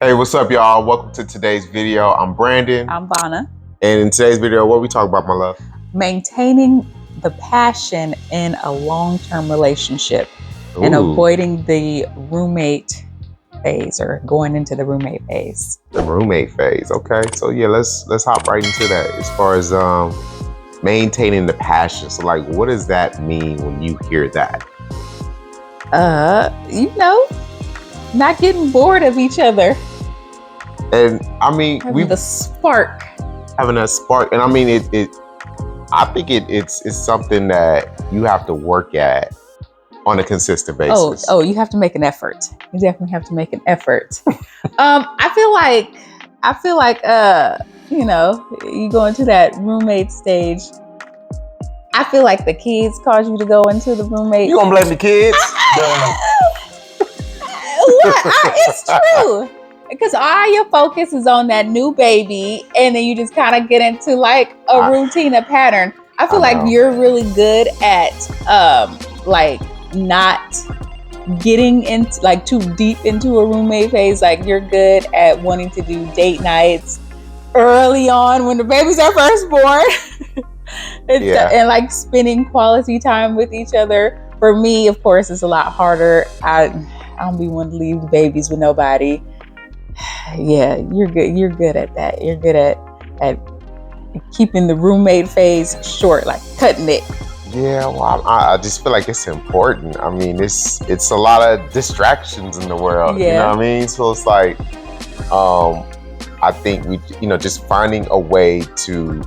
Hey, what's up, y'all? Welcome to today's video. I'm Brandon. I'm Vanna. And in today's video, what we talk about, my love? Maintaining the passion in a long-term relationship. Ooh. And avoiding the roommate phase or going into the roommate phase. The roommate phase. Okay. So yeah, let's hop right into that. As far as maintaining the passion. So like, what does that mean when you hear that? Not getting bored of each other. And I mean, having the spark. Having that spark. And I mean, I think it's something that you have to work at on a consistent basis. Oh, you have to make an effort. You definitely have to make an effort. I feel like you go into that roommate stage. I feel like the kids cause you to go into the roommate. You gonna blame the kids? It's true. Because all your focus is on that new baby, and then you just kind of get into like a routine, a pattern. I feel like you're really good at not getting into like too deep into a roommate phase. Like you're good at wanting to do date nights early on when the babies are first born. And like spending quality time with each other. For me, of course, it's a lot harder. I don't be wanting to leave the babies with nobody. Yeah, you're good. You're good at that. You're good at keeping the roommate phase short, like cutting it. Yeah, well, I just feel like it's important. I mean, it's a lot of distractions in the world. Yeah. You know what I mean? So it's like, I think just finding a way to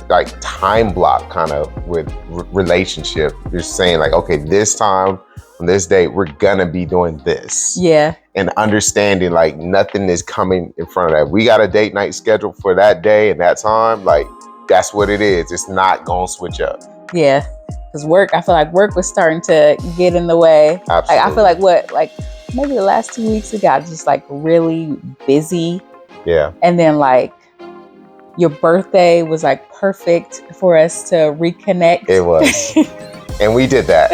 like time block kind of with relationship. You're saying like, okay, this time on this date, we're gonna be doing this. Yeah. And understanding like nothing is coming in front of that. We got a date night scheduled for that day and that time. Like that's what it is. It's not gonna switch up. Yeah. Because I feel like work was starting to get in the way. Absolutely. Like, I feel like maybe the last 2 weeks ago, I was just like really busy. Yeah. And then like your birthday was like perfect for us to reconnect. It was. And we did that.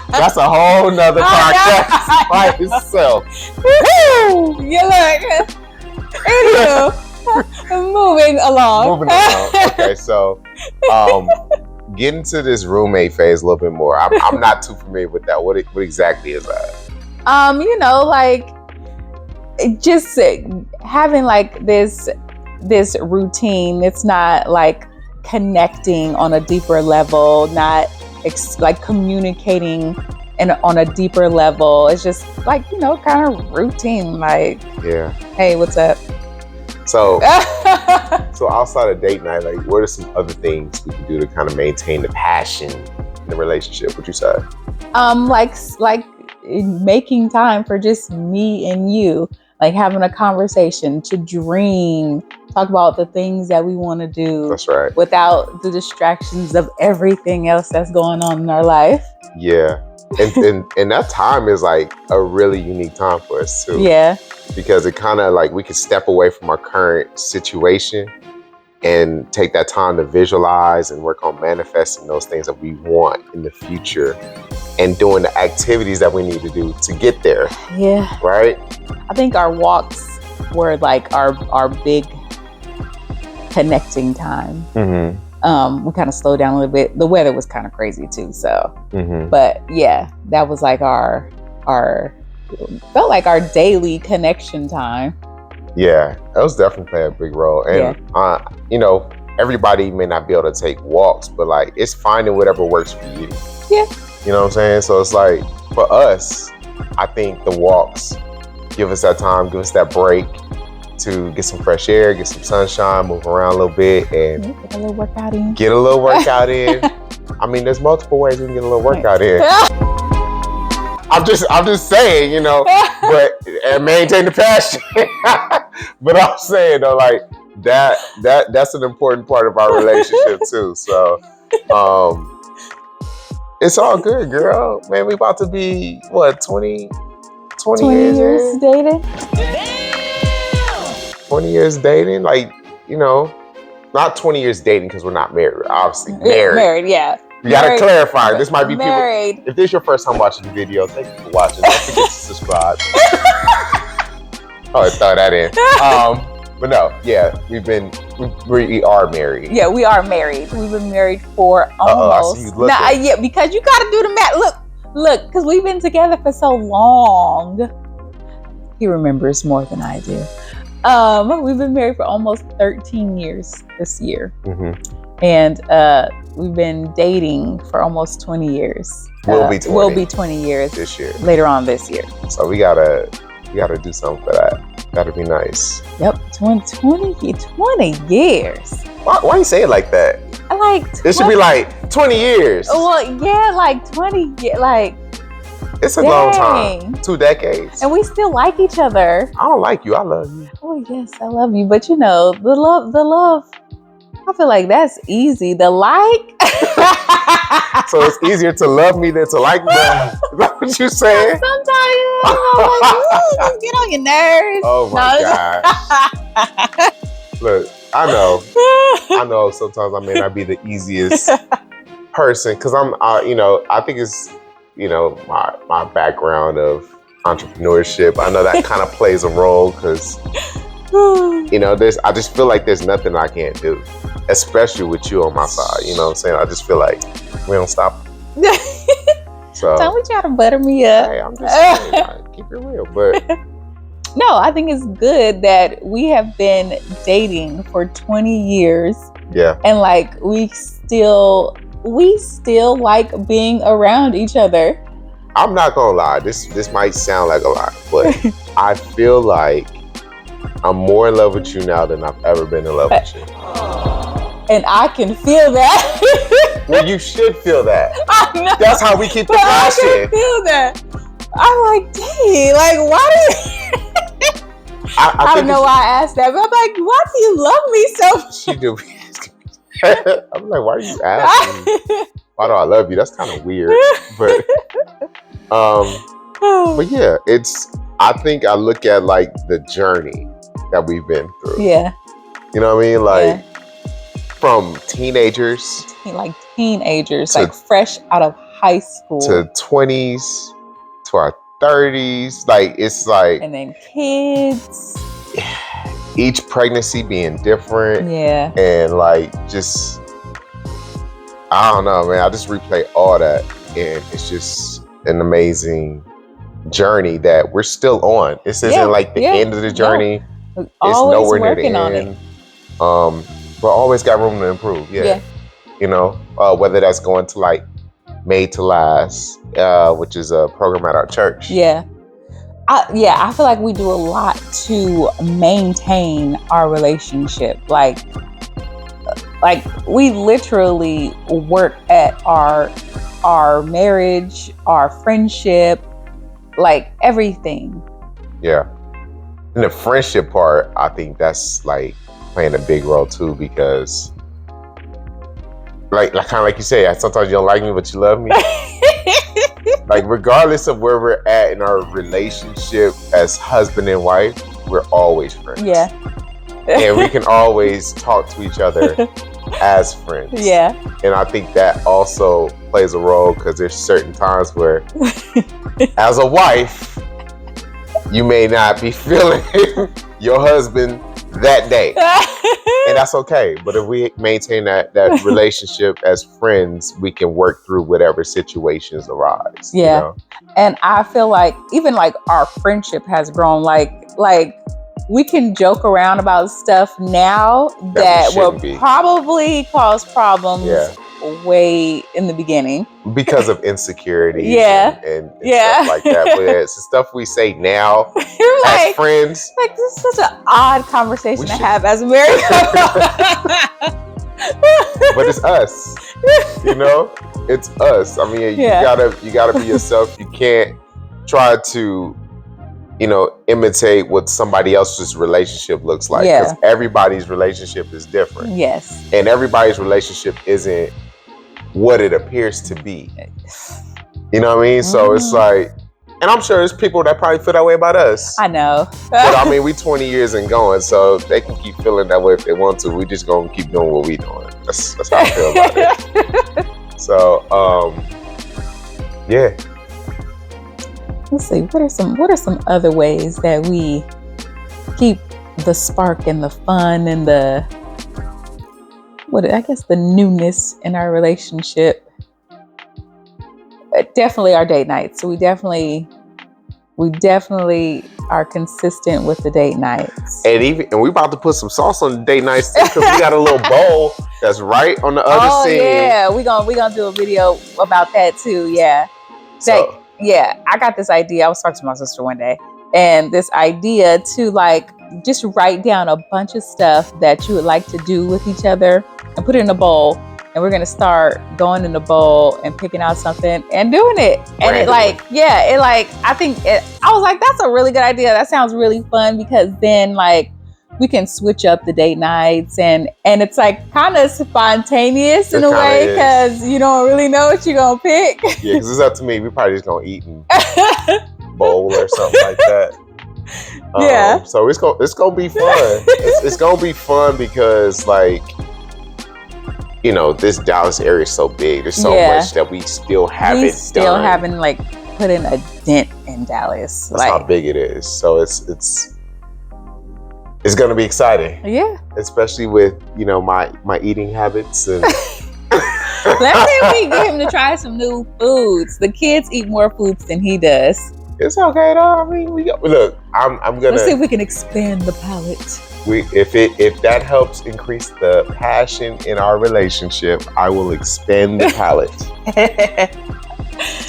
That's a whole nother podcast by itself. Woo! You look. Anywho, moving along. Okay, so getting to this roommate phase a little bit more. I'm not too familiar with that. What exactly is that? Like just having like this routine. It's not like connecting on a deeper level, not like communicating on a deeper level. It's just like, kind of routine. Like, yeah. Hey, what's up? So, so outside of date night, like what are some other things we can do to kind of maintain the passion in the relationship? What you say? Like making time for just me and you. Like having a conversation, to dream, talk about the things that we want to do. That's right. Without the distractions of everything else that's going on in our life. Yeah. And that time is like a really unique time for us too. Yeah. Because it kind of like we can step away from our current situation and take that time to visualize and work on manifesting those things that we want in the future and doing the activities that we need to do to get there. Yeah. Right? I think our walks were like our big connecting time. Mm-hmm. We kind of slowed down a little bit. The weather was kind of crazy too. So, But yeah, that was like felt like our daily connection time. Yeah, that was definitely playing a big role. And, everybody may not be able to take walks, but like it's finding whatever works for you. Yeah. You know what I'm saying? So it's like for us, I think the walks give us that time, give us that break to get some fresh air, get some sunshine, move around a little bit, and get a little workout in. Get a little workout in. I mean, there's multiple ways we can get a little workout in. I'm just saying, but and maintain the passion. But I'm saying though, like that's an important part of our relationship too. So it's all good, girl. Man, we about to be what, 20 years dating? 20 years dating, like, not 20 years dating because we're not married. We're obviously married. Married, yeah. You gotta clarify. This might be married. People. If this is your first time watching the video, thank you for watching. Don't forget to subscribe. Oh, throw that in. But no, yeah, we are married. Yeah, we are married. We've been married for almost. Yeah, because you gotta do the math. Look, because we've been together for so long. He remembers more than I do. We've been married for almost 13 years this year. Mm-hmm. And we've been dating for almost 20 years. We'll be 20 years this year. Later on this year. So we gotta do something for that. That'd be nice. Yep, 20 years. Why you say it like that? It should be like 20 years. Well, yeah, like 20 years. Like, it's a long time. 2 decades. And we still like each other. I don't like you. I love you. Oh, yes, I love you. But the love, I feel like that's easy. The like. So it's easier to love me than to like me? Is that what you're saying? Sometimes, just get on your nerves. Oh my gosh. Look, I know sometimes I may not be the easiest person because I think it's, my background of entrepreneurship. I know that kind of plays a role because, I just feel like there's nothing I can't do, especially with you on my side. You know what I'm saying? I just feel like we don't stop. So don't we try to butter me up? Hey, I'm just saying, keep it real. But no, I think it's good that we have been dating for 20 years. Yeah. And we still like being around each other. I'm not gonna lie, this might sound like a lot, but I feel like I'm more in love with you now than I've ever been in love with you. And I can feel that. Well, you should feel that. I know. That's how we keep the passion. I can feel that. I'm like, dang, why do you... I don't know why I asked that, but I'm like, why do you love me so much? She do. I'm like, why are you asking me? Why do I love you? That's kind of weird. But yeah, I think I look at the journey that we've been through. Yeah. You know what I mean? From teenagers. Fresh out of high school. To 20s, to our 30s. And then kids. Each pregnancy being different. Yeah. And just, I don't know, man. I just replay all that. And it's just an amazing journey that we're still on. This isn't the end of the journey. No. It's nowhere near the end. But always got room to improve. Yeah. Whether that's going to Made to Last, which is a program at our church. Yeah. I feel like we do a lot to maintain our relationship. We literally work at our marriage, our friendship, everything. Yeah. And the friendship part, I think that's playing a big role too, because kind of like you say, sometimes you don't like me, but you love me. Regardless of where we're at in our relationship as husband and wife, we're always friends. Yeah. And we can always talk to each other as friends. Yeah. And I think that also plays a role because there's certain times where, as a wife, you may not be feeling your husband that day. And that's okay. But if we maintain that relationship as friends, we can work through whatever situations arise. Yeah. And I feel even our friendship has grown. We can joke around about stuff now that will probably cause problems way in the beginning. Because of insecurity and stuff like that. But it's the stuff we say now as friends. This is such an odd conversation to have as a married couple. But it's us. It's us. I mean, you gotta be yourself. You can't try to imitate what somebody else's relationship looks like. Because everybody's relationship is different. Yes. And everybody's relationship isn't what it appears to be. You know what I mean? So it's and I'm sure there's people that probably feel that way about us. I know. But I mean, we 20 years and going, so they can keep feeling that way if they want to. We just gonna keep doing what we doing. That's how I feel about it. So, yeah. Let's see. What are some other ways that we keep the spark and the fun and the newness in our relationship? Definitely our date nights. So we definitely are consistent with the date nights. And we about to put some sauce on the date nights too, because we got a little bowl that's right on the other scene. Yeah, we gonna do a video about that too. Yeah. So, I got this idea. I was talking to my sister one day, and this idea to like just write down a bunch of stuff that you would like to do with each other and put it in a bowl. And we're gonna start going in the bowl and picking out something and doing it. And I was like, that's a really good idea. That sounds really fun, because then like we can switch up the date nights and it's like kind of spontaneous in a way, because you don't really know what you're gonna pick. Yeah, because it's up to me. We probably just gonna eat and bowl or something like that. Yeah. So it's gonna be fun. It's gonna be fun because like, you know, this Dallas area is so big. There's so much that we still haven't like put in a dent in Dallas. That's how big it is. So it's gonna be exciting. Yeah. Especially with, you know, my eating habits and let's see if we get him to try some new foods. The kids eat more foods than he does. It's okay though. I mean, I'm gonna. Let's see if we can expand the palate. If that helps increase the passion in our relationship, I will expand the palate.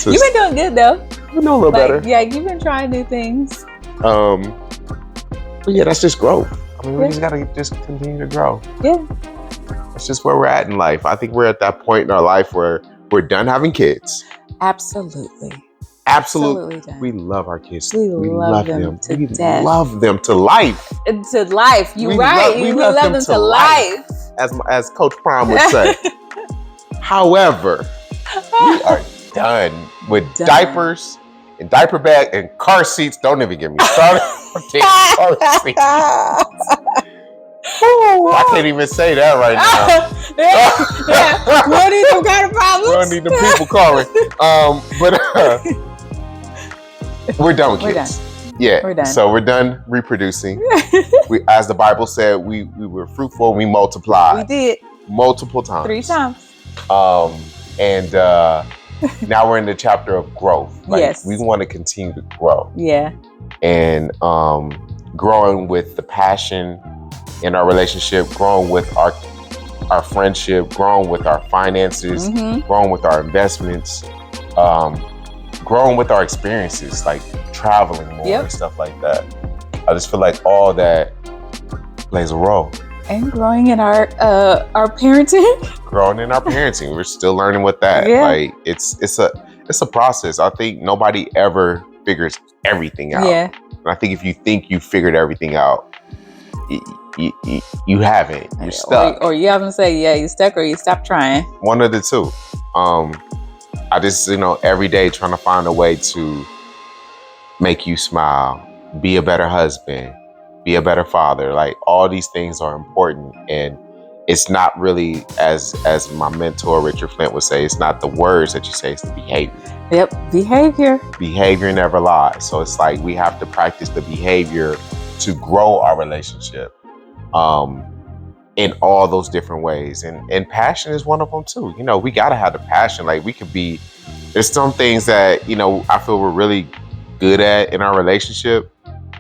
You've been doing good though. We're doing a little better. Yeah, you've been trying new things. But yeah, that's just growth. I mean, we just gotta just continue to grow. Yeah. That's just where we're at in life. I think we're at that point in our life where we're done having kids. Absolutely. We love our kids. We love them to death. Love them to life. To life. We love them to life. As Coach Prime would say. However, we are done with diapers and diaper bag and car seats. Don't even get me started on car seats. I can't even say that right now. We don't need some kind of problems. We don't need the people calling. We're done with kids. Yeah. We're done. So we're done reproducing. As the Bible said, we were fruitful and we multiplied. We did. Multiple times. 3 times. And now we're in the chapter of growth. Like, yes. We want to continue to grow. Yeah. And growing with the passion in our relationship, growing with our friendship, growing with our finances, growing with our investments, growing with our experiences, like traveling more and stuff like that. I just feel like all that plays a role. And growing in our parenting. Growing in our parenting. We're still learning with that. Yeah. Like it's a process. I think nobody ever figures everything out. Yeah. And I think if you think you figured everything out, you haven't. You're stuck. Or you haven't say, you stuck, or you stopped trying. One of the two. I just, every day trying to find a way to make you smile, be a better husband, be a better father. Like, all these things are important. And it's not really, as my mentor, Richard Flint, would say, it's not the words that you say, it's the behavior. Yep, behavior. Behavior never lies. So it's like we have to practice the behavior to grow our relationship in all those different ways. And passion is one of them too. We got to have the passion. Like, there's some things that, I feel we're really good at in our relationship.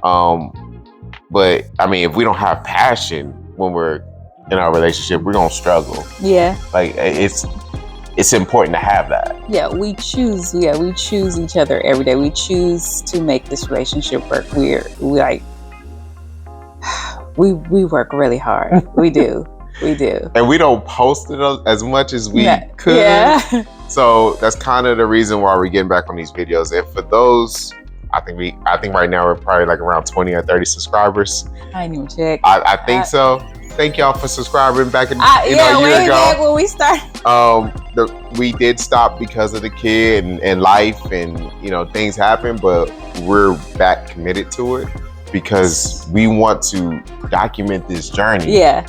But I mean, if we don't have passion when we're in our relationship, we're going to struggle. Yeah. Like, it's important to have that. Yeah, we choose each other every day. We choose to make this relationship work. We work really hard. We do. And we don't post it as much as we could. Yeah. So that's kind of the reason why we're getting back on these videos. And for those, I think right now we're probably like around 20 or 30 subscribers. I didn't even check. I think so. Thank y'all for subscribing back in a year ago. Back when we started. We did stop because of the kid and life and things happen, but we're back committed to it because we want to document this journey. Yeah.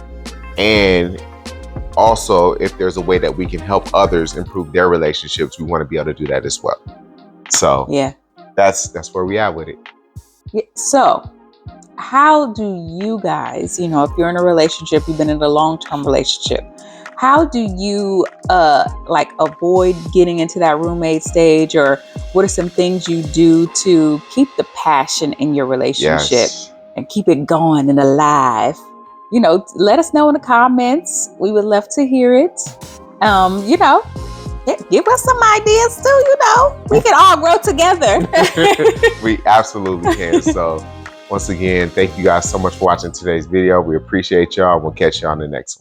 And also, if there's a way that we can help others improve their relationships, we want to be able to do that as well. So yeah, that's where we at with it. yeah. So how do you guys, if you're in a relationship, you've been in a long-term relationship, how do you like avoid getting into that roommate stage, or what are some things you do to keep the passion in your relationship and keep it going and alive? Let us know in the comments. We would love to hear it. Give us some ideas too. We can all grow together. We absolutely can. So once again, thank you guys so much for watching today's video. We appreciate y'all. We'll catch you on the next one.